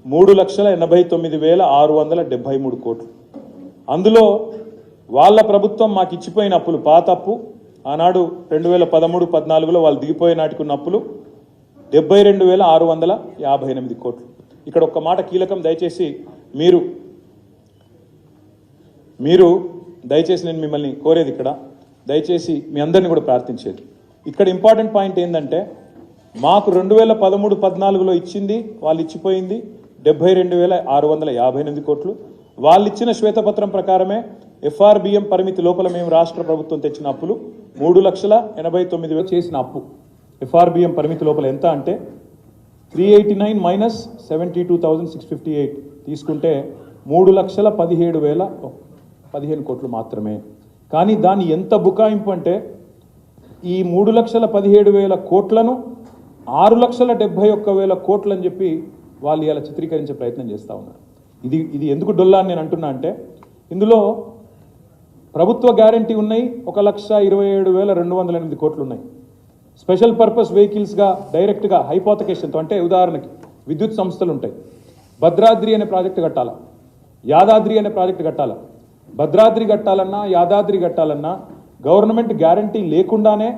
3,89,673 కోట్లు. అందులో వాళ్ళ ప్రభుత్వం మాకు ఇచ్చిపోయిన అప్పులు, పాత అప్పు ఆనాడు 2013-14లో వాళ్ళు దిగిపోయే నాటికి ఉన్న అప్పులు 72,658 కోట్లు. ఇక్కడ ఒక్క మాట కీలకం, దయచేసి మీరు దయచేసి నేను మిమ్మల్ని కోరేది, ఇక్కడ దయచేసి మీ అందరిని కూడా ప్రార్థించేది, ఇక్కడ ఇంపార్టెంట్ పాయింట్ ఏంటంటే మాకు 2013-14లో ఇచ్చింది, వాళ్ళు ఇచ్చిపోయింది 72,658 కోట్లు. వాళ్ళు ఇచ్చిన శ్వేతపత్రం ప్రకారమే FRBM పరిమితి లోపల మేము రాష్ట్ర ప్రభుత్వం తెచ్చిన అప్పులు 3,89,000 చేసిన అప్పు FRBM పరిమితి లోపల ఎంత అంటే 389 మైనస్ 72,658 తీసుకుంటే 3,17,015 కోట్లు మాత్రమే. కానీ దాని ఎంత బుకాయింపు అంటే ఈ 3,17,000 కోట్లను 6,71,000 కోట్లు అని చెప్పి వాళ్ళు ఇలా చిత్రీకరించే ప్రయత్నం చేస్తూ ఉన్నారు. ఇది ఎందుకు డొల్లా అని నేను అంటున్నా అంటే ఇందులో ప్రభుత్వ గ్యారంటీ ఉన్నాయి 1,27,208 కోట్లు ఉన్నాయి. స్పెషల్ పర్పస్ వెహికల్స్గా డైరెక్ట్గా హైపోతకేషన్తో, అంటే ఉదాహరణకి విద్యుత్ సంస్థలు ఉంటాయి, భద్రాద్రి అనే ప్రాజెక్టు కట్టాలా, యాదాద్రి అనే ప్రాజెక్టు కట్టాలా, భద్రాద్రి కట్టాలన్నా యాదాద్రి కట్టాలన్నా గవర్నమెంట్ గ్యారంటీ లేకుండానే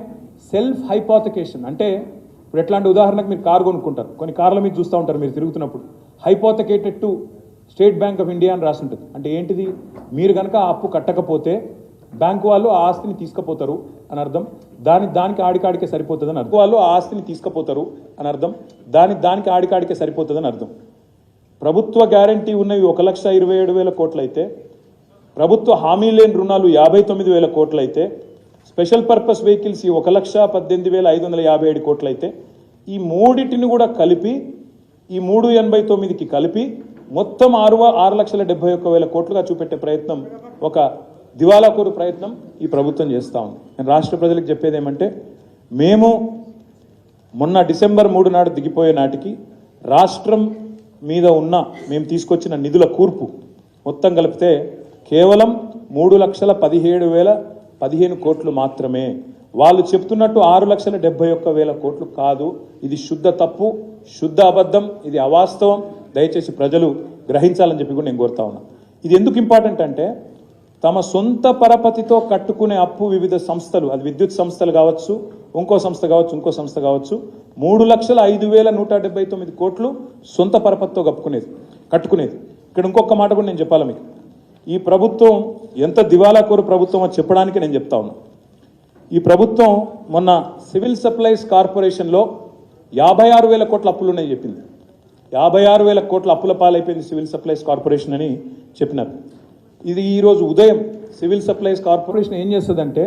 సెల్ఫ్ హైపోతకేషన్, అంటే ఇప్పుడు ఎట్లాంటి ఉదాహరణకు మీరు కారు కొనుక్కుంటారు, కొన్ని కార్ల మీద చూస్తూ ఉంటారు మీరు తిరుగుతున్నప్పుడు, hypothecated to State Bank of India అని రాసి ఉంటుంది. అంటే ఏంటిది, మీరు కనుక ఆ అప్పు కట్టకపోతే బ్యాంకు వాళ్ళు ఆ ఆస్తిని తీసుకుపోతారు అని అర్థం, దానికి ఆడికాడికే సరిపోతుంది అని అర్థం. వాళ్ళు ఆ ఆస్తిని తీసుకుపోతారు అని అర్థం, దానికి ఆడికాడికే సరిపోతుంది అని అర్థం. ప్రభుత్వ గ్యారంటీ ఉన్నవి 1,27,000 కోట్లు అయితే, ప్రభుత్వ హామీ లేని రుణాలు 59,000 కోట్లు అయితే, స్పెషల్ పర్పస్ వెహికల్స్ 1,18,557 కోట్లు అయితే, ఈ మూడింటిని కూడా కలిపి ఈ 389కి కలిపి మొత్తం 6,71,000 కోట్లుగా చూపెట్టే ప్రయత్నం, ఒక దివాలాకోరు ప్రయత్నం ఈ ప్రభుత్వం చేస్తూ ఉంది. నేను రాష్ట్ర ప్రజలకు చెప్పేది ఏమంటే, మేము మొన్న డిసెంబర్ 3 నాడు దిగిపోయే నాటికి రాష్ట్రం మీద ఉన్న మేము తీసుకొచ్చిన నిధుల కూర్పు మొత్తం కలిపితే కేవలం 3,17,015 కోట్లు మాత్రమే. వాళ్ళు చెప్తున్నట్టు 6,71,000 కోట్లు కాదు. ఇది శుద్ధ తప్పు, శుద్ధ అబద్ధం, ఇది అవాస్తవం. దయచేసి ప్రజలు గ్రహించాలని చెప్పి కూడా నేను కోరుతా ఉన్నా. ఇది ఎందుకు ఇంపార్టెంట్ అంటే తమ సొంత పరపతితో కట్టుకునే అప్పు వివిధ సంస్థలు, అది విద్యుత్ సంస్థలు కావచ్చు, ఇంకో సంస్థ కావచ్చు, 3,05,179 కోట్లు సొంత పరపతితో కట్టుకునేది. ఇక్కడ ఇంకొక మాట కూడా నేను చెప్పాలి మీకు, ఈ ప్రభుత్వం ఎంత దివాలాకోరు ప్రభుత్వం అని చెప్పడానికి నేను చెప్తా ఉన్నా. ఈ ప్రభుత్వం మొన్న సివిల్ సప్లైస్ కార్పొరేషన్లో 56,000 కోట్ల అప్పులు ఉన్నాయని చెప్పింది. 56,000 కోట్ల అప్పుల పాలైపోయింది సివిల్ సప్లైస్ కార్పొరేషన్ అని చెప్పినారు. ఇది ఈరోజు ఉదయం సివిల్ సప్లైస్ కార్పొరేషన్ ఏం చేస్తుందంటే